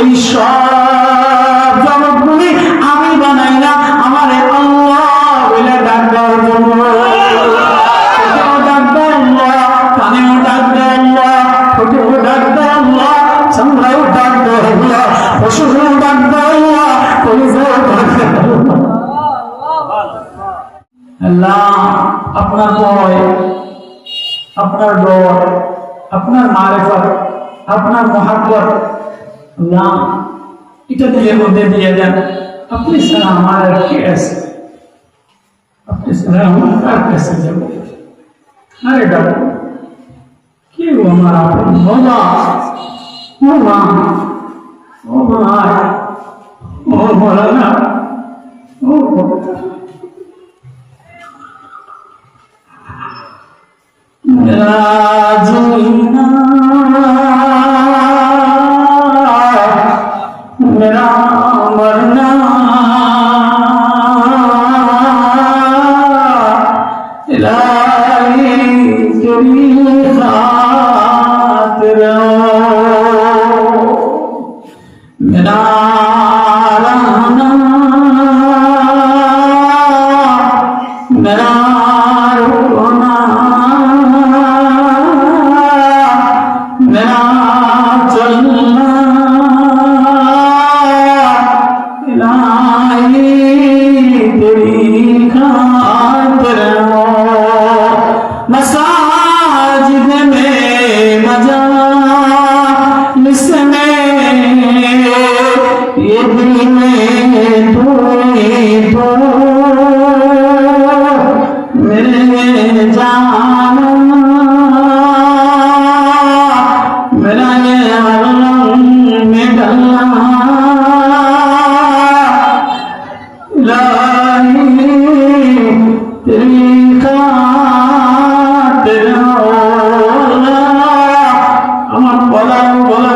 এই সব জগৎগুলি আমি বানাই না, আমারে আল্লাহ বলে ডাক দেওয়ার জন্য। চোখেও ডাক দেয় আল্লাহ, কানেও ডাক দেয় আল্লাহ, ঠোঁটেও ডাক দেয় আল্লাহ, চামড়ায়ও ডাক দেয় আল্লাহ, পশুরেও ডাক দেয় আল্লাহ, কলিজায়ও ডাক দেয় আল্লাহ। আল্লাহ আপনার ভয়, আপনার ডর, আপনার মারিফত, আপনার মহাব্বত আল্লাহ এটা দিলের মধ্যে দিয়ে দেন। আপনি ছাড়া আমার আর কে আছে? আপনি ছাড়া আমার কার কাছে যাব? আরে ডাকো কেউ আমার আপন বাবা, ও মা, ও ভাই, ও মৌলানা, ও जीना मेरा मरना इलाही तेरी खातिर मेरा रहना मेरा रुकना मेरा चलना इलाही तेरी खातिर मसाजिद में मजालिस में ये दिल में तू मेरे जान मेरा ये आलम में डलना इलाही तेरी खातिर আমার বলার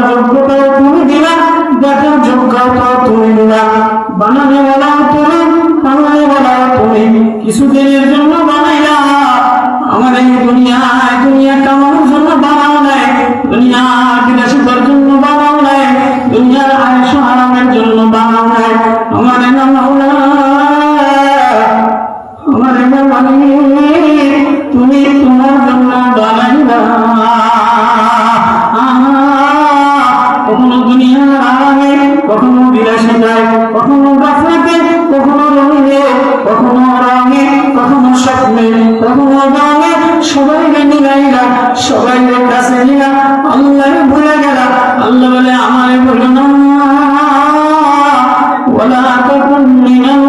যোগ্যতাও তুমি দিলা, দেখার যোগ্যতাও তুমি দিলা, বানানে বলাও তুমি, বানানে বলাও তুমি, কিছুদিনের জন্য বানাইলা। আমার এই দুনিয়া কামানোর জন্য বানাও নাই, দুনিয়া বিলাসিতার জন্য বানাও নাই, দুনিয়ার আয়েশ আরামের জন্য বানাও নাই। আমার নাম মাওলা, আমার নাম মালিক, তুমি তোমার জন্য বানাইলা। কখনো দুনিয়ার আরামে, কখনো বিলাসিতায়, কখনো গাফলাতে, কখনো রঙে, কখনো রঙে, কখনো স্বপ্নে, কখনো রঙে, সবাইকে মিলাইলা, সবাইকে কাছে নিলা, আল্লাহ ভুলে গেলা। আল্লাহ বলে আমারে বলো না, ওয়ালা তাকুন মিনাল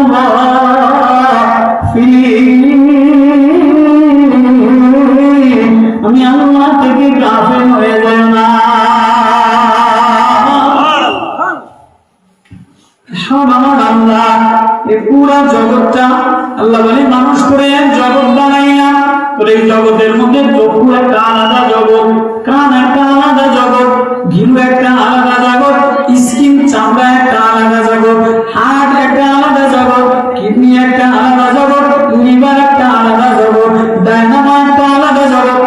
গাফিলিন, আমি আল্লাহ থেকে গাফিল হয়ে যায় না। সব আমার আল্লাহ, এই পুরা জগৎটা আল্লাহ বলে মানুষ করে জগৎ বানাইয়া, এই জগতের মধ্যে চক্ষু একটা আলাদা জগৎ, কান একটা আলাদা জগৎ, ঘিলু একটা আলাদা জগৎ, স্কিন চামড়া একটা আলাদা জগৎ, হার্ট একটা আলাদা জগৎ, কিডনি একটা আলাদা জগৎ, লিভার একটা আলাদা জগৎ, ডায়নামা একটা আলাদা জগৎ।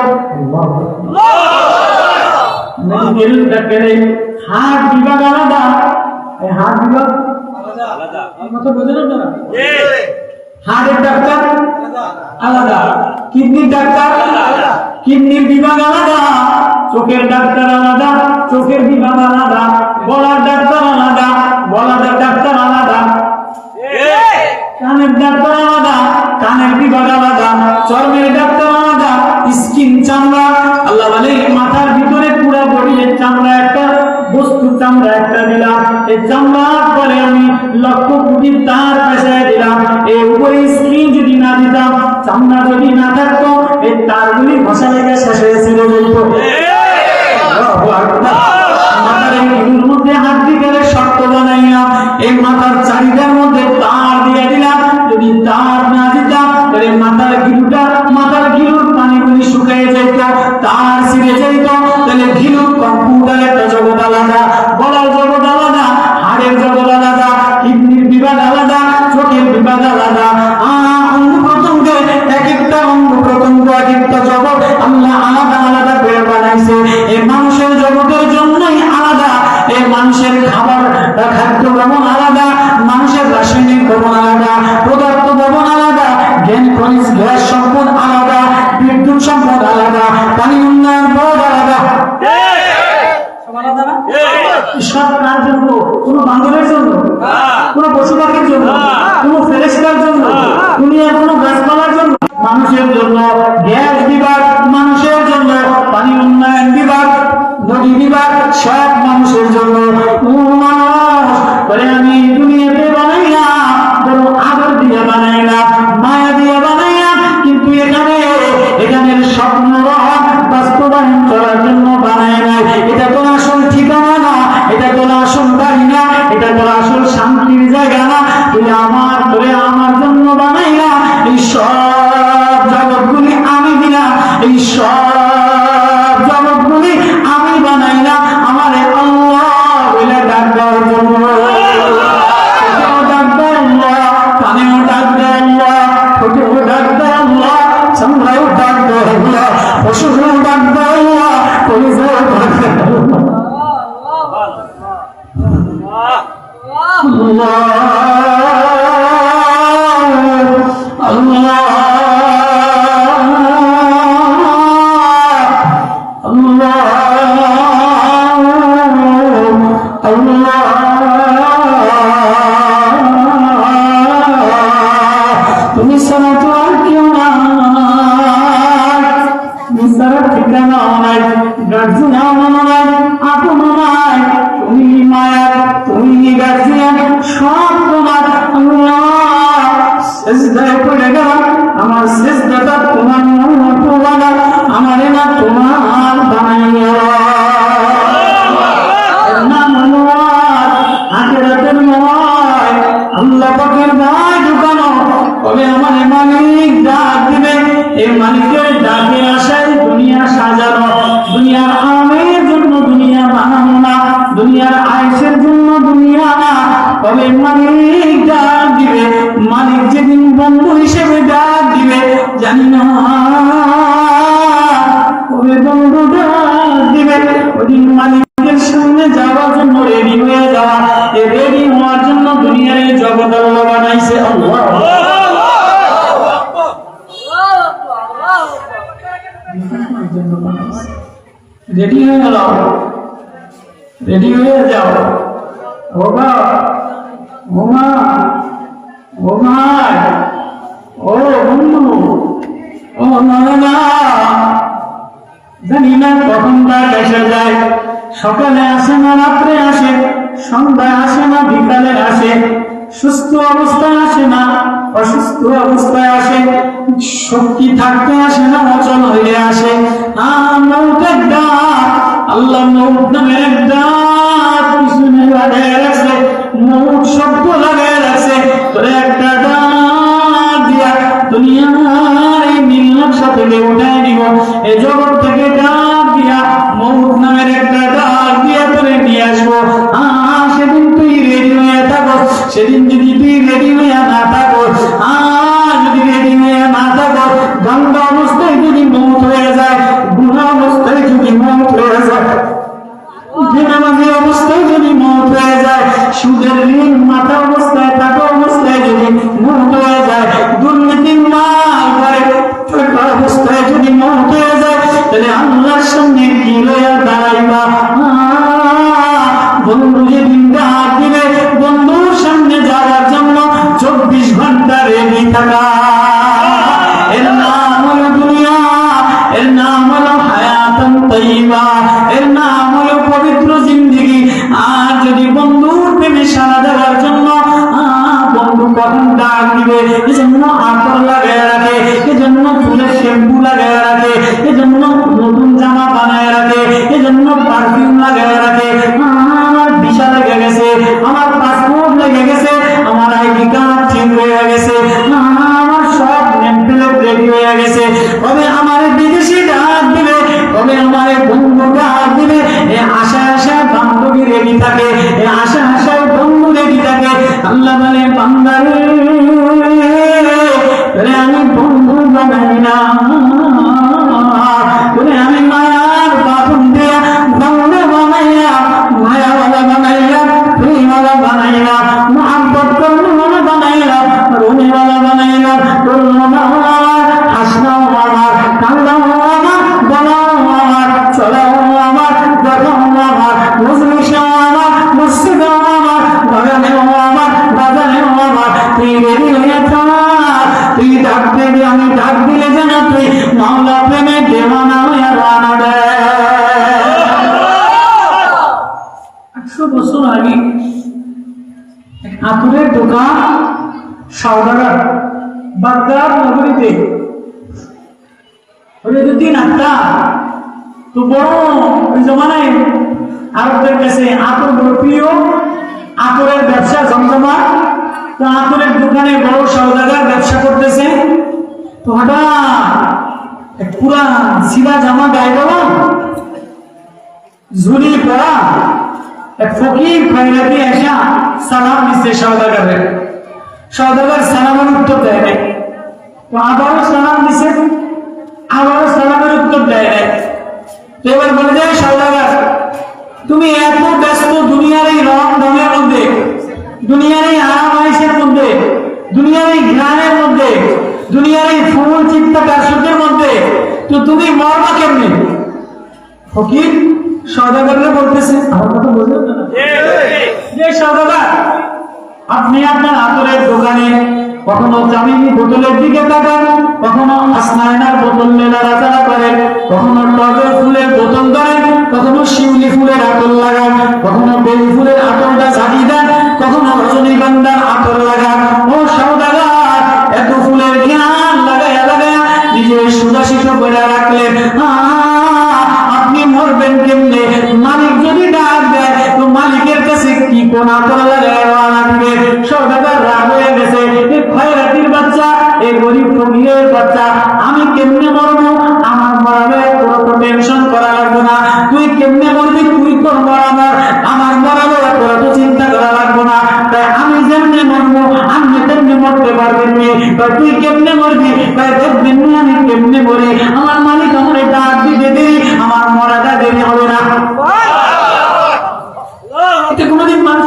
হার্ট বিভাগ আলাদা, হার্ট বিভাগ আলাদা, কথা বোঝেন আপনারা? হার্টের ডাক্তার আলাদা, কিডনির ডাক্তার আলাদা, কিডনির বিভাগ আলাদা, চোখের ডাক্তার আলাদা, চোখের বিভাগ আলাদা, গলার ডাক্তার আলাদা, গলার ডাক্তার আলাদা, কানের ডাক্তার আলাদা, কানের বিভাগ আলাদা, চর্মের ডাক্তার আলাদা, স্কিন চামড়া। আল্লাহ বলে মাথার ভিতরে পুরো বডির চামড়া একটা বস্তু, চামড়া একটা দিলাম, এই চামড়ার পরে আমি লক্ষ কোটি তার পেঁচায় দিলাম। এই উপরে স্কিন যদি না দিতাম, চামড়া যদি না থাকতো, এই তারগুলি ঘষা লেগে শেষ হয়ে ছিল যেত। মাথার এই গিলুর মধ্যে হাত দিয়ে শক্ত বানাইলাম, এই মাথার চারিটার মধ্যে তার দিয়ে দিলাম। যদি তার না দিতাম তাহলে মাথার গিলুর পানিগুলি শুকিয়ে যেত, তার ছিঁড়ে যেত। তাহলে গিলুর কম্পিউটার একটা জগৎ আলাদা, গলার জগৎ আলাদা, হাড়ের জগৎ আলাদা, কিডনির বিভাগ আলাদা, চোখের বিভাগ আলাদা। অঙ্গ প্রত্যঙ্গ এক একটা অঙ্গ প্রত্যঙ্গ এক একটা জগৎ আল্লাহ আলাদা আলাদা করে বানাইছে। এই মানুষের জগতের জন্যই আলাদা, এই মানুষের খাবার খাদ্য ভবন আলাদা, মানুষের রাসায়নিক ভবন আলাদা, পদার্থ ভবন আলাদা, জ্ঞান খনিজ গ্যাস সম্পদ আলাদা, বিদ্যুৎ সম্পদ আলাদা, পানি উন্নয়ন বোর্ড আলাদা। সব কার জন্য? কোন বান্দরের জন্য, কোন পশু পাখির জন্য, কোন ফেরেশতার জন্য, দুনিয়ার কোন গাছপালার জন্য? মানুষের জন্য গ্যাস বিভাগ, মানুষের জন্য পানি উন্নয়ন বিভাগ, নদী বিভাগ, সব মানুষের জন্য। আমি দুনিয়াতে বানাই না, বড় আদর দিয়ে বানাই না, মায়া দিয়ে বানাই না, কিন্তু এখানের স্বপ্ন বাস্তবায়ন করার জন্য বানাই না। এটা তো আসল ঠিকানা না, এটা তো আসল বাড়ি না, এটা তো আসল শান্তির জায়গা না। তুমি আমার জন্য বানাই না। এই সব জগৎগুলি আমি দিনা, এই সব জগৎগুলি আমি বানাই না। আমার আল্লাহ বলে ডাক দেওয়ার জন্য, ডাক দেয় আল্লাহ, কানেও ডাক দেয় আল্লাহ, ঠোঁটেও ডাক দেয় আল্লাহ, চামড়াও ডাক দেয় আল্লাহ, পশুও ডাক দেয় আল্লাহ, কলিজাও ডাক দেয় তুমি ছাড়া তো আর কেউ নাই, তুমি ছাড়া ঠিকানাও নাই, গার্জিয়ানও নাই, আপনও নাই। তুমি মায়া, তুমি গার্জিয়ান, সব তোমার। সেজদায় পড়ে গেলাম, আমার সেজদাটা তোমার মতো বানা, আমারে না তোমার বানাইয়া। আখিরাতের নয়, আল্লাহ পাকের ভয় ঢুকানো। তবে আমার মালিক ডাক দিবে, এই মালিকের ডাকের আশায় দুনিয়া সাজানো। দুনিয়ার আমের জন্য দুনিয়া বানানো না, দুনিয়ার আয়েশের জন্য দুনিয়া না। তবে মালিক ডাক দিবে, মালিক যেদিন বন্ধু হিসেবে ডাক দিবে, জানি না তবে বন্ধু ডাক দিবে। ওদিন মালিকের সামনে যাওয়ার জন্য রেডি হয়ে যাওয়া। এই রেডি হওয়ার জন্য দুনিয়ার এই জগৎ আল্লাহ বানাইছে। আল্লাহ রেডি হয়ে গেল, রেডি হয়ে যাও। ও মা, ও মা, ও ভাই, ও বন্ধু, ও না, জানি না কখন রাত এসে যায়। সকালে আসে না, রাত্রে আসে, সন্ধ্যায় আসে না, বিকালে আসে, সুস্থ অবস্থায় আসে না, অসুস্থ অবস্থায় আসে, শক্তি থাকতে আসে না, অচল হয়ে আসে। মৌতের ডাক, আল্লাহ মৌত নামের এক ডাক পিছনে লাগায় রাখছে, মৌত শব্দ লাগায় রাখছে। তোরে একটা ডাক দিয়া দুনিয়ার এই নীলনকশা থেকে উঠায় দিব, এই জগৎ থেকে ডাক দিয়া মৌত নামের একটা ডাক দিয়া তোরে নিয়ে আসবো। সেদিন তুই রেডি হয়ে থাকো। সেদিন যদি তুই রেডি হয়ে না থাকো, যদি রেডি হয়ে না থাকো, গঙ্গা অবস্থায় যদি মৌত হয়ে যায়, গুণা অবস্থায় যদি মৌত হয়ে যায়, বেনামাজি অবস্থায় যদি মৌত হয়ে যায়, সুদের ঋণ মাথা অবস্থায় থাকা অবস্থায় যদি মৌত হয়ে যায়, দুর্নীতির মাল করে থাকা অবস্থায় যদি মৌত হয়ে যায়, তাহলে আল্লাহর সামনে কি লইয়া দাঁড়াইবা? বন্ধু যেদিন ডাক দিবে, বন্ধুর সামনে যাওয়ার জন্য 24 ঘন্টা রেডি থাকা। এর নাম হলো দুনিয়া, এর নাম হলো হায়াতুন তাইয়্যিবা, এর নাম হলো পবিত্র জিন্দেগি। আর যদি বন্ধুর প্রেমে সাড়া দেওয়ার জন্য বন্ধু কখন ডাক দিবে, এজন্য আতর লাগায় রাখে, এজন্য ফুলের শ্যাম্পু লাগায় রাখে, এজন্য নতুন জামা বানায় রাখে, এজন্য পারফিউম লাগায় রাখে। আমার ভিসা লেগে গেছে, আমার পাসপোর্ট লেগে গেছে, আমার আইডি কার্ড ঠিক হয়ে গেছে, আমার সব নেম প্লেট রেডি হয়ে গেছে। তবে আমার বিদেশি ডাক দিবে, তবে আমার বন্ধু ডাক দিবে। এই আশায় বান্ধবী রেডি থাকে, এই আশায় বন্ধু রেডি থাকে। আল্লাহ বলে, বান্দারে আমি বন্ধু বানাই না, আমি মায়ার বাঁধন দিয়া বন্ধু বানাইয়া, মায়াওয়ালা বানাইয়া, প্রেমওয়ালা বছর আগে আতরের দোকান সওদাগর বাগদাদ নগরীতে দিন আত্মা তো বড় ওই জমানায় আরবদের কাছে আতর বড় প্রিয়, আতরের ব্যবসা জমজমা। তো আতরের দোকানে বড় সওদাগর ব্যবসা করতেছে। তো হঠাৎ পুরা সিরা জামা গায়ে দেওয়া, ঝুলি পড়া এক ফকির খয়রাতি এসা সালাম দিচ্ছে সওদাগরের। সওদাগর সালামের উত্তর দেয় নাই। তো আবারও সালাম দিছে, আবারও সালামের উত্তর দেয় নাই। তো এবার বলে যায় সওদাগর, তুমি এত ব্যস্ত দুনিয়ার এই রং ঢঙের মধ্যে, দুনিয়ার এই আরাম আয়েশের মধ্যে, দুনিয়ার এই জ্ঞানের মধ্যে, দুনিয়ার এই ফুল চিন্তা কার্যের মধ্যে, তো তুমি মরবা কেমনি? ফকির সওদাগররা বলতেছে, আমার কথা বুঝলেন না? যে সওদাগর, আপনি আপনার আতরের দোকানে কখনো জামিনী বোতলের দিকে তাকান, কখনো আসনায়নার বোতল নাড়াচাড়া করেন, কখনো টবের ফুলের বোতল ধরেন, কখনো শিউলি ফুলের আতর লাগান, কখনো বেলি ফুলের আতরটা ঝাড়িয়ে দেন, কখনো রজনীগন্ধার আতর লাগান। ও সওদাগর, এত ফুলের জ্ঞান লাগায়া লাগায়া নিজে সুদাসিত করে রাখলেন, আপনি মরবেন কেমনে? মালিক যদি ডাক দেয় তো মালিকের কাছে কি কোন আতর লাগায় রাখবে? সওদাগর রাগ হয়ে গেছে, এই খয়রাতির বাচ্চা, এই গরিব ফকিরের বাচ্চা, আমি কেমনে মরবো? আমার মরাবে কোনো টেনশন করা লাগবে না। তুই কেমনে মরবি তুই তোর মরাবার, আমার মরাবে এত চিন্তা করা লাগবে না। তাই আমি যেমনে মরবো আমি তেমনি মরতে পারবেন নি। তুই কেমনে মরবি? তাই দেখবেন না আমি কেমনে মরি। আমার মালিক আমার ডাক দিতে দেরি, আমার মরাটা দেরি হবে না। এটা কোনোদিন মানুষ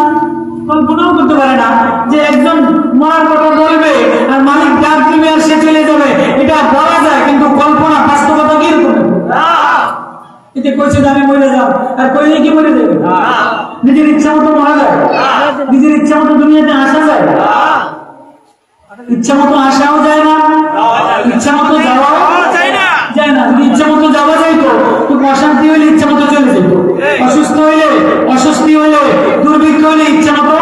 কল্পনাও করতে পারে না যে একজন মরার কথা বলবে আর মালিক ডাক দিবে আর সে চলে যাবে। এটা বলা যায়, কিন্তু কল্পনা বাস্তবতা কি রকম? এতে কইছে যে আমি মরে যাব, আর কইলে কি মরে যাবে? নিজের ইচ্ছা মতো মারা যায়? নিজের ইচ্ছা মতো দুনিয়াতে আসা যায়? ইচ্ছা মতো আসাও যায় না, ইচ্ছা মতো যাওয়াও যায় না। যদি ইচ্ছা মতো যাওয়া যাইতো তো অশান্তি হইলে ইচ্ছা মতো চলে যেত, অসুস্থ হইলে, অস্বস্তি হইলে, দুর্ভিক্ষ হইলে ইচ্ছা মতো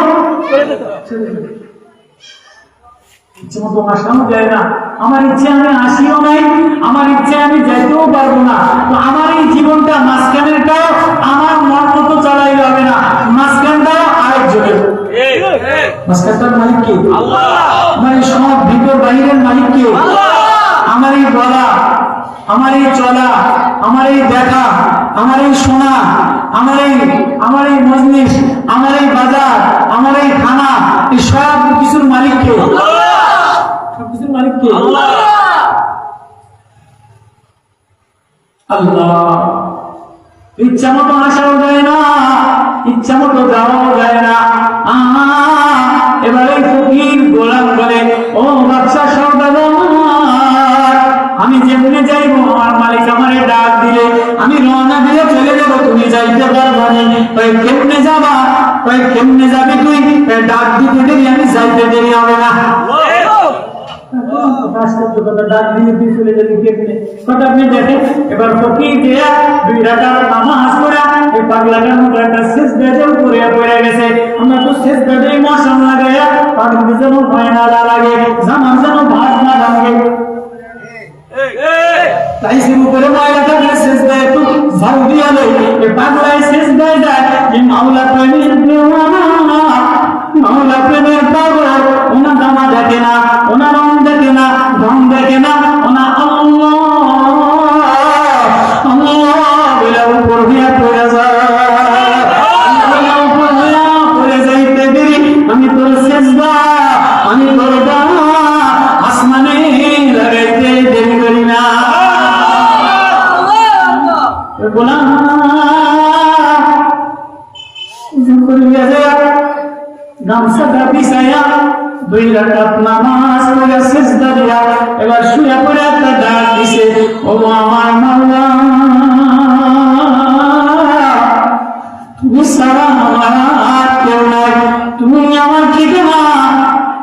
ইচ্ছে মতো আসাও যায় না। আমার ইচ্ছে আমি আসিও নাই, আমার ইচ্ছে আমি যাইতেও পারবো না। তো আমার এই জীবনটা মাঝখানেরটাও আমার মন মতো চলাই হবে না, মাঝখানটাও আরেকজনের। মাঝখানটার মালিক কে? আল্লাহ। আমার এই সব ভিতর বাহিরের মালিক কে? আল্লাহ। আমার এই বলা, আমার এই চলা, আমার এই দেখা, আমার এই শোনা, আমার এই মজলিস, আমার এই বাজার, আমার এই খানা, এই সব কিছুর মালিক কে? সব কিছুর মালিক কে? আল্লাহ। আল্লাহ। ইচ্ছা মতো আসাও যায় না, ইচ্ছা মতো যাওয়াও যায় না। এবারে ফকির গোলাম বলে, ও বাদশা সওদাগর, আমি যেমনে যাইবো আমার মালিক আমারে ডাক দিলে আমি রওনা দিয়ে চলে যাবো, তুমি যাইতে পারবা না। কেমনে যাবা? কেমনে যাবি তুই? ডাক দিতে দেরি, আমি যাইতে দেরি হবে না। ডাক দিয়ে তুই চলে যাবি কেমনে? কথা আপনি দেখেন। এবার ফকির দিয়া 2 রাকাত নামাজ পড়া এই পাগলাটার মতো একটা সিজদায় পড়ে গেছে। আমরা তো সিজদায় মশাম লাগাইয়া পাগলি যেন ভয় না লাগে, জামার যেন ভাত না লাগে, তাই শুরু করে ময়লা থাকলে সিজদায় একটু ঝাড়ু দিয়া লই। এই পাগলায় সিজদায় যায়, এই মাওলা প্রেমের দেওয়ানা, মাওলা প্রেমের পাগল। ওনা জামা দেখে না, ওনা রং দেখে না, ঢং দেখে না, ওনা আল্লাহ আল্লাহ বলে উপর হইয়া পড়ে যায়। উপর হইয়া পড়ে যাইতে দেরি, আমি তোর সিজদা, আমি তোর আসমানে লাগাইতে দেরি করি না। গোলাম গামছাটা বিছাইয়া 2 রাকাত নামাজ পড়ে সিজদা দিয়া এবার শুয়ে পড়ে একটা ডাক দিছে, ও আমার মাওলা, তুমি সারা আমার আর কেউ নাই, তুমি আমার ঠিকানা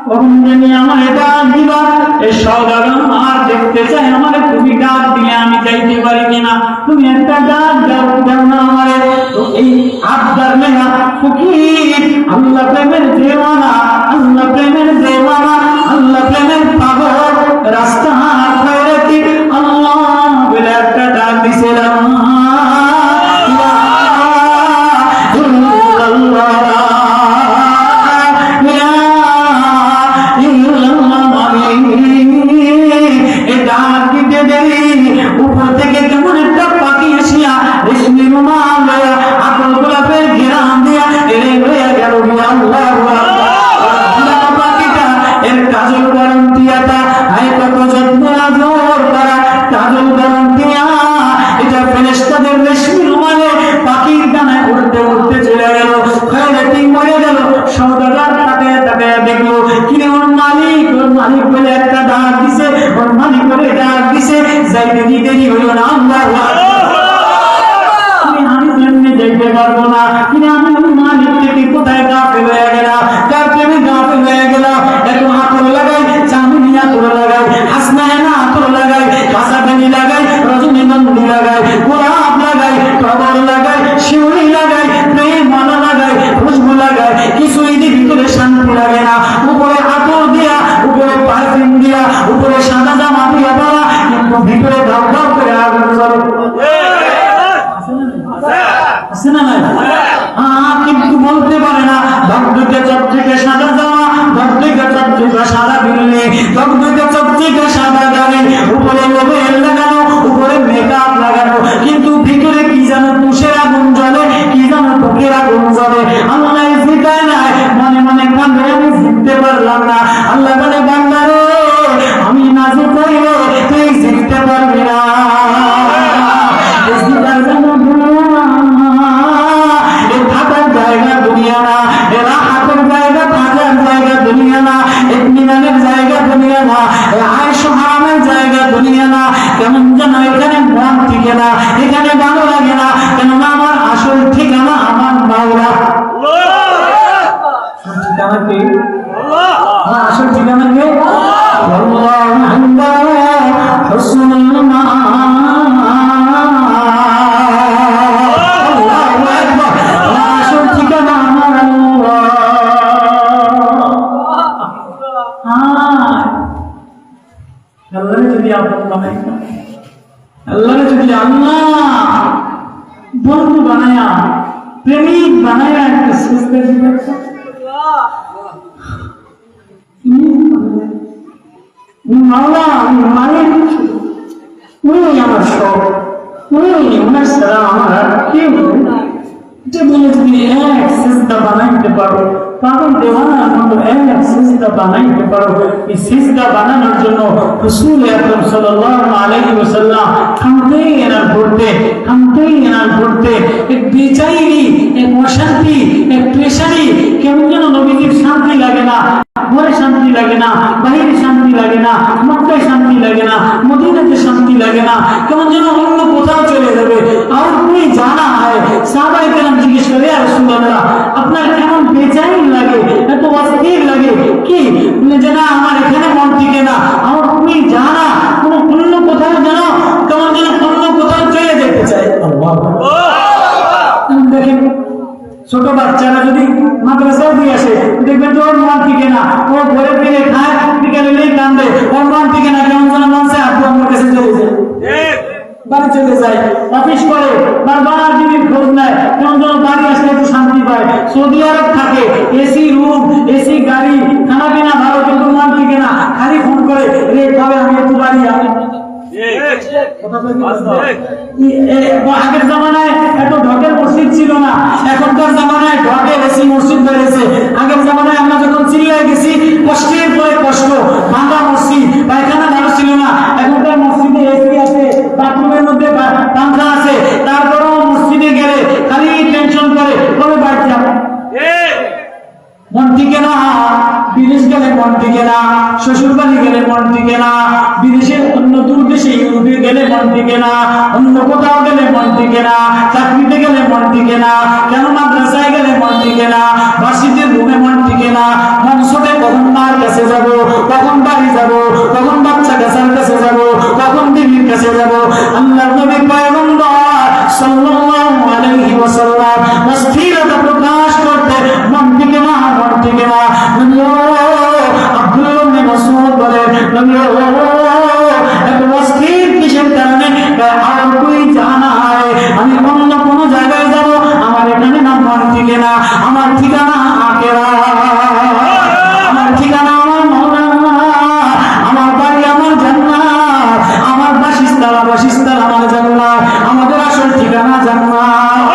কখন জানি আমার ডাক দিবা। এই সওদাগর আর দেখতে চাই আমার, তুমি ডাক দিলে আমি যাইতে পারি কিনা, তুমি একটা ডাক দাও না আমারে। তো এই আবদার মেয়া ফকির, আল্লাহ প্রেমের দেওয়ানা, আল্লাহ প্রেমের দেওয়ানা, আল্লাহ প্রেমের পাগল, রাস্তা খয়রাতি আল্লাহ বলে একটা ডাক দিছিলাম। উপর থেকে কেমন একটা পাখি আসিয়া রেশমি রুমাল লয়া আকল গোলাপের ঘেরান দিয়া এরে লইয়া গেল। পাখিটা এর কাজল গরম দিয়াটা আয় কত যত্ন আদর করা, কাজল গরম দিয়া এটা ফেরেশতাদের রেশমি রুমালে পাখির ডানায় উড়তে উড়তে চলে গেল। খয়রাতি মরে গেল। সওদাগর তাকে তাকে দেখলো, কিরে ওর মালিক বলে একটা ডাক দিছে, ওর মালিক বলে ডাক দিছে, যাইতে দেরি হইল না। আল্লাহু আকবার। আমি এমনি যাইতে পারবো না, কিন্তু আমি মালিক থেকে কোথায় গাফেল হয়ে গেলাম, কার প্রেমে গাফেল হয়ে গেলাম। এত আতর লাগাই, চাঁদনি আতর লাগাই, হাসনায়না আতর লাগাই, কাঁচাকানি লাগাই, রজনীগন্ধি লাগাই, গোলাপ লাগাই, টগর লাগাই, শিউলি লাগাই, প্রেম মালা লাগাই, খুশবু লাগাই, কিছুই ভিতরে শান্তি লাগে না। উপরে আতর দিয়া, উপরে পারফিউম দিয়া, উপরে সাদা জামা দিয়া পরা, কিন্তু ভিতরে ধাপ ধাপ করে আগুন জ্বলে। আছে না নাই? কিন্তু বলতে পারে না ধকধকে চকচকে সাদা জামা, ধকধকে চকচকে সাদা বিল্লি, ধকধকে চকচকে সাদা গাড়ি, উপরে মোবাইল লাগানো, উপরে মেকআপ লাগানো, কিন্তু ভিতরে কি জানো তুষের আগুন জ্বলে, কি জানো ত্বকের আগুন জ্বলে। আল্লাহ জিতায় নাই, মনে মনে কান্দে আমি জিততে পারলাম না। আল্লাহ বলে বান্দা রে, আমি না জিতাইলে তুই জিততে পারবি না। থাকার জায়গা দুনিয়া না, এরা হাতের জায়গা থাকার জায়গা দুনিয়া না, ইতমিনানের জায়গা দুনিয়া না, আয়েশ হারামের জায়গা দুনিয়া না। কেমন যেন এখানে মন টিকে না, এখানে ভালো লাগে না, কেননা আমার আসল ঠিকানা আমার মাওলা। ঠিকানা কি? আসল ঠিকানা কি? আল্লাহু আকবার, হুসনুল আল্লাহ যদি আল্লাহ বন্ধু বানায়া, প্রেমিক বানায়া একটা সিজদা দিবেন, মাওলা আমি মালিক, উনি আমার সব, উনি ওনার ছাড়া আমার আর কেউ নেই। এটা বলে যদি এক সিজদা বানাইতে পারো, পাগল দেওয়ানার মতো এক সিজদা বানাইতে পারো, এই সিজদা বানানোর জন্য রাসূল আকরাম সাল্লাল্লাহু আলাইহি ওয়াসাল্লাম কাঁদতেই এনার পড়তে এক বেচারি, এক অশান্তি, এক প্রেশারি, কেমন যেন নবীজির শান্তি লাগে না, ঘরে শান্তি লাগে না, বাইরে শান্তি লাগে না, মক্কায় শান্তি লাগে না, মদিনাতে শান্তি লাগে না, কেমন যেন অন্য কোথাও চলে যাবে। আর কোই জানা হয়, সাহাবায়ে কেরাম জিজ্ঞেস করে, ইয়া রাসূলুল্লাহ আপনার কেমন বেচাইন লাগে, এত অস্থির লাগে কি? বলে যে না, আমার এখানে মন টিকে না, আমার কোই জানা কোনো অন্য কোথাও যেন কেমন যেন অন্য কোথাও চলে যেতে চায়। আল্লাহু আকবার। দেখেন ছোট বাচ্চারা যদি মাদ্রাসায় দিয়ে আসে, দেখবেন যে ওর মন টিকে না, ও ঘরে ফিরে খায়, বিকালেই কান্দে, ওর মন টিকে না, কেমন যেন মন চায় আব্বু আমার কাছে চলে যায়, বাড়ি চলে যায়, অফিস করে, বারবার দিদির খোঁজ নেয়, কেমন যেন বাড়ি আসলে একটু শান্তি পায়। সৌদি আরব থাকে, এসি রুম, এসি গাড়ি, খানা পিনা ভালো, কিন্তু মন টিকে না, খালি ফোন করে, রে কবে আমি একটু বাড়ি আসি। আগের জামানায় এত ঢকের মসজিদ ছিল না, এখনকার জামানায় ঢকের এসি মসজিদ বেড়েছে। আগের জামানায় আমরা যখন চিল্লায় গেছি, কষ্টের পরে কষ্ট, ভাঙা মসজিদ, পায়খানা ভালো ছিল না। এখনকার মসজিদে এসি আছে, বাথরুমের মধ্যে পাংখা আছে, তারপরেও মসজিদে গেলে খালি টেনশন করে কবে বাড়ি যাবে, মন টিকে না। বিদেশ গেলে মন টিকে না, শ্বশুর বাড়ি গেলে মন টিকে না, বিদেশে অন্য দূর দেশে ইউরোপে গেলে মন টিকে না, অন্য কোথাও গেলে মন টিকে না, চাকরিতে গেলে মন টিকে না, কেন মাদ্রাসায় গেলে মন টিকে না, ভার্সিটির রুমে মন টিকে না, মন ছোটে কখন মার কাছে যাব, কখন বাড়ি যাব, কখন বাচ্চা কাছের কাছে যাব, কখন বিবির কাছে যাব। আল্লাহর নবী পয়গম্বর সাল্লাল্লাহু আলাইহি ওয়াসাল্লাম অস্থিরতা প্রকাশ এত অস্থির কিসের কারণে? আর তুই জানা আমি অন্য কোনো জায়গায় যাব, আমার এখানে না মন টিকে না, আমার ঠিকানা আখিরাত, আমার ঠিকানা আমার মওলা, আমার বাড়ি আমার জান্নাত, আমার বাসস্থান আমার জান্নাত, আমাদের আসল ঠিকানা জান্নাত,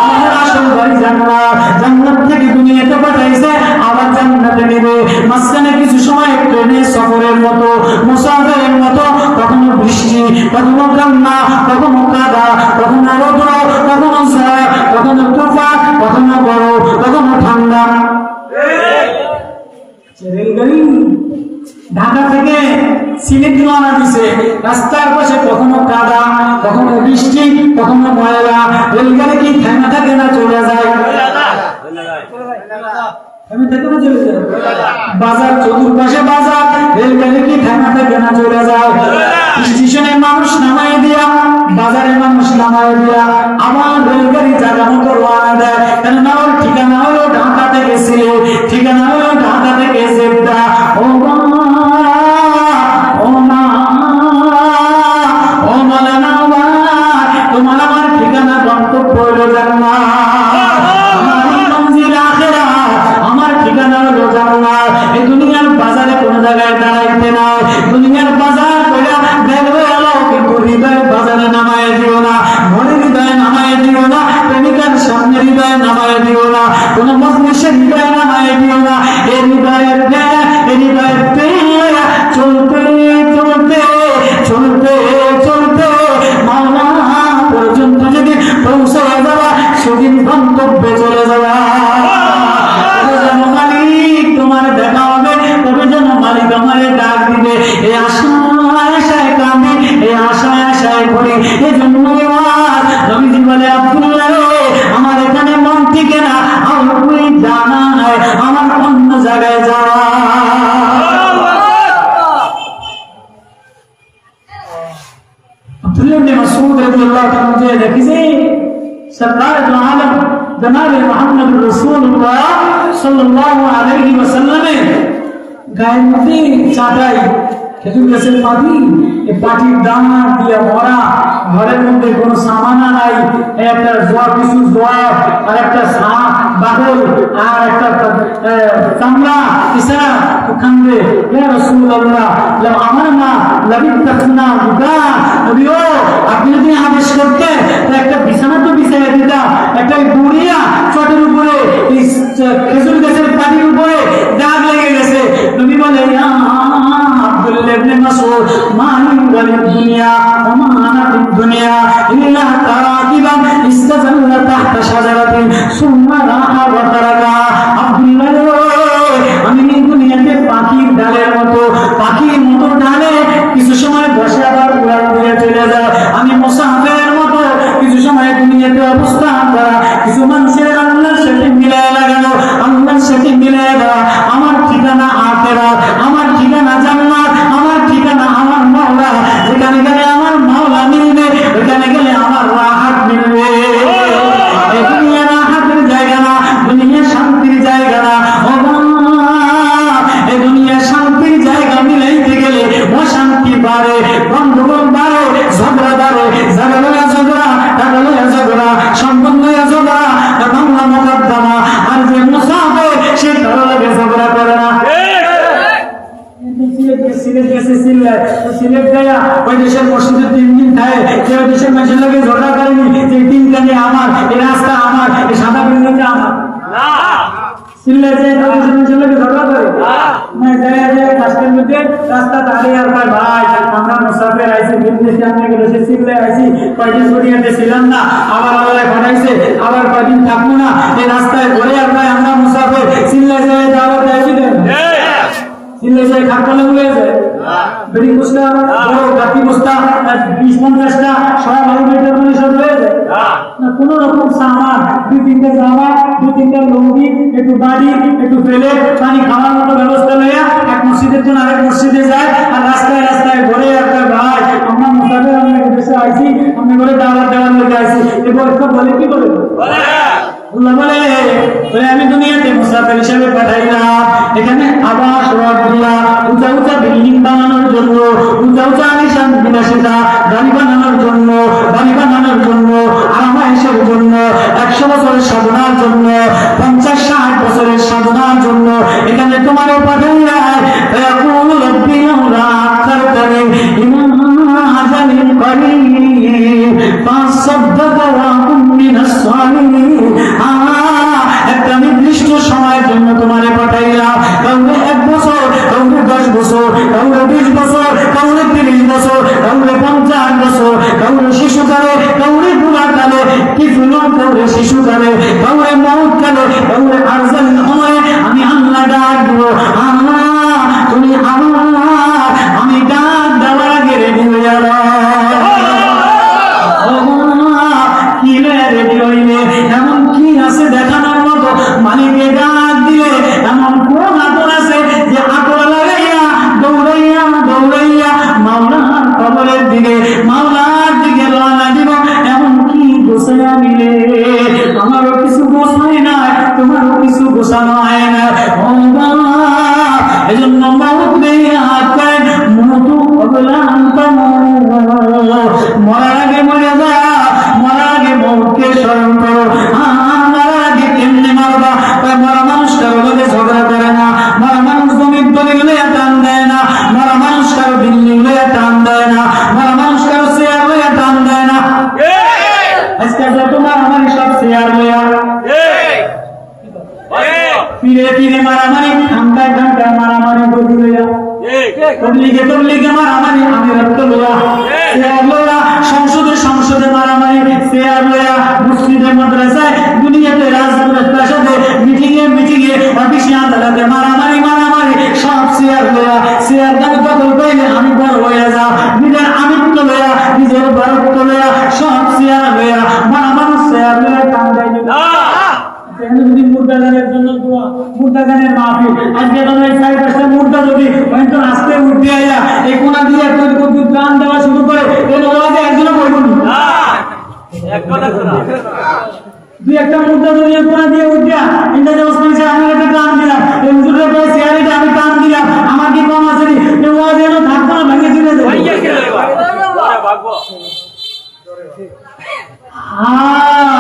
আমাদের আসল বাড়ি জান্নাত। জান্নাত থেকে দুনিয়াতে পাঠাইছে, আবার জান্নাতে নেবে। মাঝখানে কিছু সময় ট্রেনের সফরের মতো, মুসাফিরের মতো, কখনো বৃষ্টি, কখনো কান্না, কখনো কাদা, কখনো রৌদ্র, কখনো ঝড়, কখনো তুফান, কখনো গরম, কখনো ঠান্ডা। রেলগাড়ি ঢাকা থেকে সিলেট রওনা দিছে, রাস্তার পাশে কখনো কাদা, কখনো বৃষ্টি, কখনো ময়লা। রেলগাড়ি কি থেমে থাকে না চলে যায়? বাজার চতুর্পাশে বাজার, রেলগাড়ি কি থেমে থাকে না চলে যায়? স্টেশনে মানুষ নামায় দিয়া, বাজারে মানুষ নামায় দিয়া, আবার রেলগাড়ি জায়গা মতো রওনা দেয়। কেননা ওর ঠিকানা হলো ঢাকা থেকে সিলেট, ঠিকানা হলো ঢাকা থেকে জেদ্দা। ও তোমার আমার ঠিকানা গন্তব্য হলো জান্নাত, আমার ঠিকানা হলো জান্নাত। এই দুনিয়ার বাজারে কোন জায়গায় দাঁড়াইতে না, দুনিয়ার বাজার কইরা দেখবে আলো, কিন্তু হৃদয়ের বাজারে নামায় দিও না, ঘরের হৃদয়ে নামায় দিও না, প্রেমিকার সামনে হৃদয়ে নামায় দিও না, কোন মজলিসের হৃদয়ে নামায় দিও না। এই হৃদয়ের চলতে চলতে চলতে চলতে মাওলা পর্যন্ত যদি পৌঁছে যাওয়া, সেদিন গন্তব্যে চলে যাওয়া। মালিক তোমার দেখা হবে, তবে যেন মালিক আমারে ডাক দিবে। এই আশায় কাঁদি, এই আশায় করি। এই জন্য নবীজি বলে, আব্দুল্লাহ রে, আমার এখানে মন টিকে না, আমার তুই জানা নাই, আমার অন্য জায়গায় যাওয়া। अब्दुल्लाह इब्न मसऊद रज़ियल्लाहु ताला मुझे देखिए सरकार दो आलम जनाब मोहम्मद रसूलुल्लाह सल्लल्लाहु अलैहि वसल्लम গায়ের মধ্যে চাটাই খেজুর গাছের পাটি, এই পাটির দানা দিয়ে ভরা, ঘরের মধ্যে কোনো সামানা নাই, একটা জোয়া, কিছু জোয়া, আর একটা বাদল, আর একটা চামড়া ইসা ওখানে। ইয়া রাসূলুল্লাহ লাউ আমারনা লাবিতাকনা বুদা, নবীও আপনি যদি আদেশ করতেন একটা বিছানা তো বিছাইয়া দিতা, একটা বুড়িয়া চটের উপরে, খেজুর গাছের পাটির উপরে দাগ লেগে গেছে। নবী বলে, ইয়া আব্দুল্লাহ ইবনে মাসউদ মানি ওয়ালিদ দুনিয়া ওয়া মা আনা ফিদ দুনিয়া ইল্লা কারাতিবান ইস্তাজাল্লা তাহতা শাজারাতিন সুম্মা রাহা ওয়া তারাকা। আব্দুল্লাহ, আমি দুনিয়াতে পাখির ডালের মতো, পাখির মতো ডালে কিছু সময় বসে আবার উড়াল দিয়ে চলে যায়। আমি মুসাফিরের মতো কিছু সময় দুনিয়াতে অবস্থান করা, কিছু মানুষের আল্লাহর সাথে মিলায় লাগানো, আল্লাহর সাথে মিলায় দেওয়া। আমার ঠিকানা আখিরাত, আমার ঠিকানা জান্নাত, আমার ঠিকানা আমার মাওলা। যেখানে গেলে আমার মাওলা মিলবে, ওখানে গেলে আমার রাহাত মিলবে। এই দুনিয়া রাহাতের জায়গা না, দুনিয়া শান্তির জায়গা না। এই দুনিয়া শান্তির জায়গা মিলাইতে গেলে অশান্তি বাড়ে, গন্ডগোল বাড়ে, ঝগড়া বাড়ে, ঝগড়া ঝগড়া, টাকা ঝগড়া, সম্পন্ন ঝগড়া, বাংলা মোকদ্দমা। আর যে মুসাফির সে কারো লাগে ঝগড়া করে না। সিলেট গেছে, সিলেট যায় ওই দেশের মসজিদে 3 দিন থাকে, যে ওই দেশের মানুষের লাগে ঝগড়া করেনি যে 3 দিনে আমার, এই রাস্তা আমার, এই সাদা বিল্ডিংটা আমার। সিলেট যায় ওই দেশের মানুষের লাগে ঝগড়া করে না, যায় কাস্টের মধ্যে রাস্তা দাঁড়িয়ে আর ভাই আমরা মুসাফির আইছি, বিদেশে আমরা গেছে, সিলেট আইছি, কয়দিন সরিয়াতে ছিলাম না, আবার আল্লাহ পাঠাইছে, আবার কয়দিন থাকবো না, এই রাস্তায় ঘুরে আর ভাই আমরা মুসাফির। সিলেট যায় দাওয়াত আইছি দেন, সিলেট যায় খাটপালা গুলো যায়, বেড়ি বস্তা, বড় গাতি বস্তা 20-50টা সব আলুমেটের মানে সব হয়ে যায় না। কোনো রকম সামান, 2-3টা জামা, 2-3টা লুঙ্গি, একটু বাড়ি, একটু ফেলে পানি খাওয়ার মতো ব্যবস্থা লইয়া এক মসজিদের জন্য আরেক মসজিদে যায়, আর রাস্তায় রাস্তায় ঘুরে একটা ভাই আমরা মুসাফির, আমরা দেশে আইছি, আমরা করে দাওয়াত দেওয়ার লোক আইছি, এবার বলে কি বলে আল্লাহ বলে, আমি দুনিয়াতে মুসাফির হিসেবে পাঠাইলাম। এখানে আবাস দিয়া উঁচা উঁচা বিল্ডিং বানানোর জন্য, উঁচা উঁচা আলিশান বিলাসিতা বাড়ি বানানোর জন্য, বাড়ি বানানোর জন্য, আরামায়েশের জন্য, 100 বছরের সাধনার জন্য, 50-60 বছরের সাধনার জন্য এখানে তোমারও পাঠাইলাম। রব্বি লাউলা আখারতানি ইলা আজালিন করিব ফাসাদদাকা ওয়া কুন মিনাস সালিহিন। একটা নির্দিষ্ট সময়ের জন্য তোমারে পাঠাইলাম। কাউকে 1 বছর, কাউকে 10 বছর, কাউকে 20 বছর, কাউকে 30 বছর, কাউকে 50 বছর, কাউকে শিশুকালে, কাউকে বুড়াকালে, কিছু লোক কাউকে শিশুকালে, কাউকে মৌতকালে, কাউকে আরজালিন সময়ে আমি আল্লাহ ডাক দিব। আল্লাহ তুমি আল্লাহ, আমি ডাক দেওয়ার আগে রেডি হয়ে যাবো। এমন কি আছে দেখানোর মতো? মালিকে ডাক দিলে এমন কোন আতর আছে যে আতর লাগাইয়া দৌড়াইয়া দৌড়াইয়া মাওলার কবরের দিকে, মাওলার দিকে রওনা দিব? এমন কি গোছাইয়া নিলে? আমারও কিছু গোছাই না, তোমারও কিছু গোছানো হয় না। এজন্য মাউত দিয়ে হাত পায় মতো মরার আগে মরে যা, মরার আগে মৌতকে স্মরণ করো। মরার আগে কেমনে মারবা? মরা মানুষ কারো লোকে ঝগড়া করে না, মরা মানুষ জমির দলিল লইয়া টান দেয় না, মরা মানুষ কারো বিল্ডিং লইয়া টান দেয় না, মরা মানুষ কারো চেয়ার লইয়া টান দেয় না। আজকে যত মারামারি সব চেয়ার লইয়া, ফিরে ফিরে মারামারি, ঠান্ডায় ঠান্ডায় মারামারি গদি লইয়া, তবলিগে তবলিগে মারামারি, আমিরাত লইয়া, চেয়ার লইয়া, সংসদে সংসদে মারামারি, চেয়ার লইয়া, মসজিদে মাদ্রাসায়, দুনিয়াতে রাজপ্রাসাদে, মিটিংয়ে মিটিংয়ে, অফিসে আদালতে মারামারি মারামারি, সব চেয়ার লইয়া। চেয়ার দাম দখল পাইলে আমি বড় হয়ে যা, নিজের আমিত্ব লইয়া, নিজের বরত্ব লইয়া, সব চেয়ার লইয়া মারামারি, চেয়ার লইয়া কাম দেয় না। যদি মুর্দা গানের জন্য দোয়া, মুর্দা গানের মাহফিল, আজকে তোমার 4-5টা মুর্দা যদি হয়তো আস্তে উঠে আয়া এই কোনা দিয়ে একটু গান দেওয়া শুরু করে, তাহলে ওয়াজে একজনও বলবো না। দুই একটা মুর্দা যদি কোনা দিয়ে উঠিয়া ইন্টারনেট ওসমান সাহেব আমি একটা গান দিলাম, এই হুজুরের ভাই সিয়ারিটা আমি গান দিলাম, আমার কি কম আছে নি? এই ওয়াজে এলো থাকতো না, ভেঙে চলে যাবে।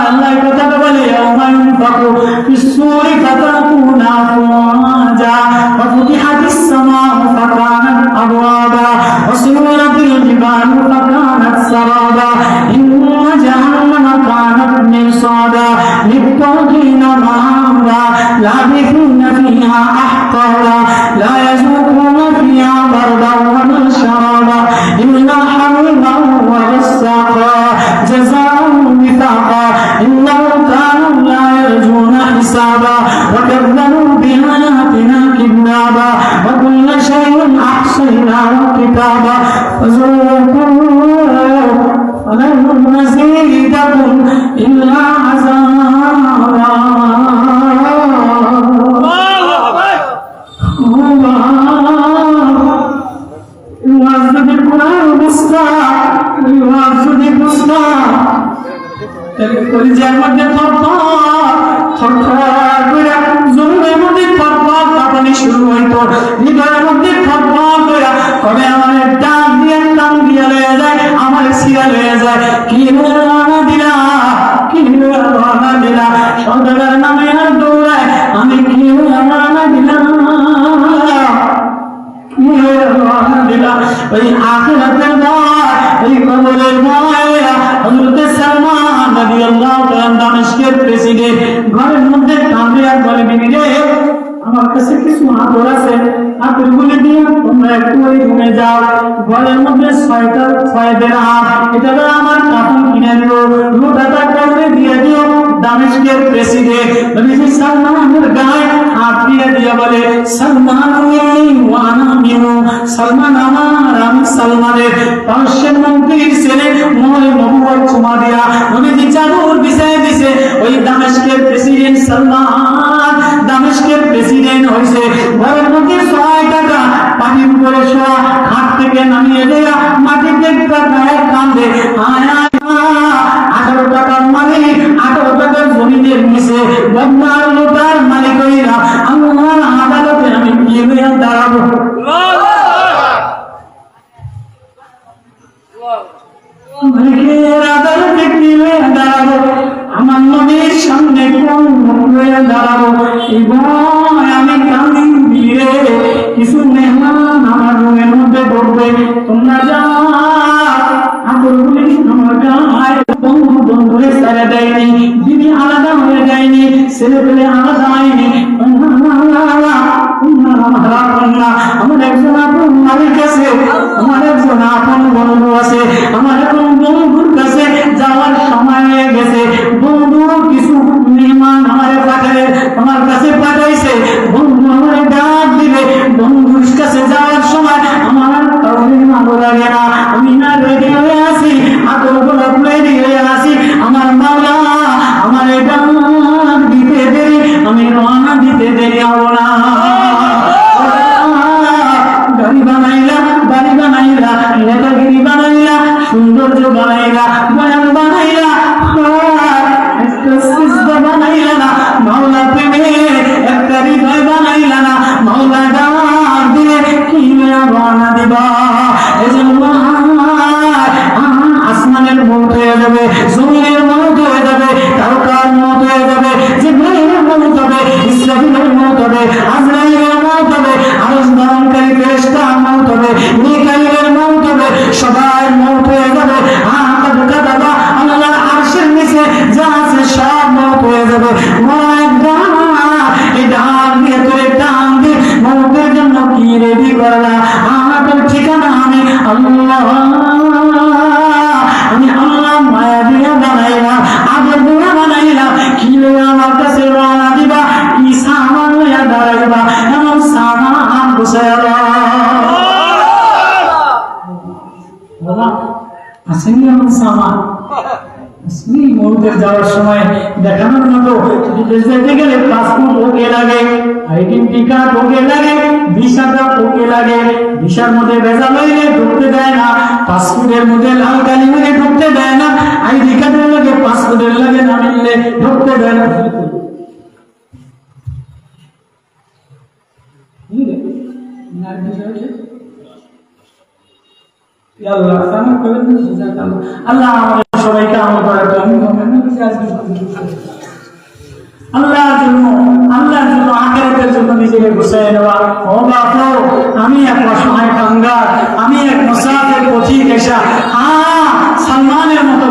আল্লাহ কথা তো বলে ইয়াউমান ফাকু ফিসসুরি ফাতাকুনা আফওয়াজা ওয়া ফুতিহাতিস সামাউ ফাকানাত আবওয়াবা ওয়া সুয়িরাতিল জিবালু ফাকানাত সারাবা ইন্না জাহান্নামা কানাত মিরসাদা লিত্তাগিনা মাআবা লাবিথিনা ফিহা আহকারা লা ইয়াযুকুনা ফিহা বারদান ওয়া শারাবা ইন্না হামিমান ওয়া গাসসাকা জাযাআন وفاقا إنهم كانوا لا يرجون حسابا وكذبوا بآياتنا كذابا وكل شيء أحصيناه كتابا فذوقوا فلن نزيدكم إلا عذابا يوازن القرآن بسطا يوازن بسطا কলিজার মধ্যে থরথর করে জমির মধ্যে থরথর কাঁপানি শুরু হইতো, হৃদয়ের মধ্যে থরথর করে কবে আমার ডাক দিয়ে টান দিয়ে লয়ে যায়, আমার সিরা লয়ে যায়। কি রওনা দিলা, কি রওনা দিলা, সদাগর নামে আর দৌড়ায়, আমি কি রওনা দিলাম, কি রওনা দিলাম। ওই আখিরাতের ভয়, ওই কবরের ভয়। হযরত সালমান রাদিয়াল্লাহু তাআলা দামেস্কের প্রেসিডেন্ট ঘরের মধ্যে কাঁদে আর বলে, বিবি রে আমার কাছে কিছু আতর আছে, আতরগুলো দিয়ে তোমরা একটু ওই রুমে যাও, ঘরের মধ্যে 6 দিরহাম, এটা আমার কাপড় কিনে দিও, লোটাটা কাউরে দিয়ে দিও। দামেস্কের প্রেসিডেন্ট নবীজি সালমানের গায়ে হাত দিয়ে দিয়ে বলে, সালমান ওয়ানা মিনু, সালমান আমার, আমি সালমানের। পার্সিয়ান মন্ত্রীর ছেলে মোহরে নবুয়ত চুমা দিয়া নবীজি চাদর বিছায় দিছে। ওই দামেস্কের প্রেসিডেন্ট সালমান দামেস্কের প্রেসিডেন্ট হইছে। ঘরের মধ্যে 6 টাকা পানির উপরে শোয়া, হাত থেকে নামিয়ে দেয়া মাটিতে গায়ে কান্দে, আয় 18 টাকার মালিক, 18 টাকার জমিনের নিচে বদনার লোটার মালিক হইরা ছেলে পেলে আলাদা হয়নি। আমার একজন আপন মালিক আছে, আমার একজন আপন বন্ধু আছে, আমার এখন বন্ধুর কাছে যাওয়ার সময় হয়ে গেছে। বন্ধু কিছু মেহমান আমার পাঠালে, আমার কাছে পাঠাইছে। বন্ধু আমার ডাক দিবে, বন্ধুর কাছে যাওয়ার সময় আমার কাউকে ভালো লাগে না, আমি না রেডি হয়ে আসি, আদর গোলাপ রেডি হয়ে আসি। আমার মাওলা আমার ডাক দিতে দেরি, আমি রওনা দিতে দেরি হব না। গাড়ি বানাইলা, বাড়ি বানাইলা, নেতাগিরি বানাইলা, সৌন্দর্য বানাইলা, বয়ান বানাইলা, একটা বানাইলা না, মাওলা প্রেমে একটা হৃদয় বানাইলা না। মাওলা ডাক দিলে কি রওনা দিবা? এজন্য আসমানের মত হয়ে যাবে, জমিনের মত হয়ে যাবে, তারকার মত হয়ে যাবে, জিবরাইলের মত হবে, ইসরাফিলের মত হবে, আজরাইলের মত হবে, আরশ ধারণকারী ফেরেশতার মত হবে, মিকাইলের মত হবে, সবার মত হয়ে যাবে। দাদা আল্লাহর আরশের নিচে যা আছে সব মত হয়ে যাবে। এই ডাক দিয়ে তোরে টান দিয়ে মতের জন্য কি রেডি করলা? আমার ঠিকানা আমি আল্লাহ, আমি আল্লাহ মায়া দিয়া বানাইলাম, আদর দিয়া বানাইলাম। কি আমার কাছে রওনা দিবা, কি সামান লইয়া দাঁড়াইবা, এমন সামান বসাইবা। আসেনি এমন সামান মৌতের যাওয়ার সময় দেখানোর মতো। বিদেশ যেতে গেলে পাসপোর্ট ওকে লাগে, আইডেন্টি কার্ড ওকে লাগে, ভিসাটা ওকে লাগে। ভিসার মধ্যে ভেজাল হইলে ঢুকতে দেয় না, পাসপোর্টের মধ্যে লাল কালি হলে ঢুকতে দেয় না, আইডি কার্ডের লাগে পাসপোর্টের লাগে না মিললে ঢুকতে দেয় না। আল্লাহ আমাদের সবাইকে আমল করার তৌফিক দান করুন। আল্লাহর জন্য আখিরাতের জন্য নিজেকে গুছিয়ে নেওয়া। ও বাবা, আমি এক অসহায় কাঙ্গাল, আমি এক মুসাফির পথিক এসা। সালমানের মতো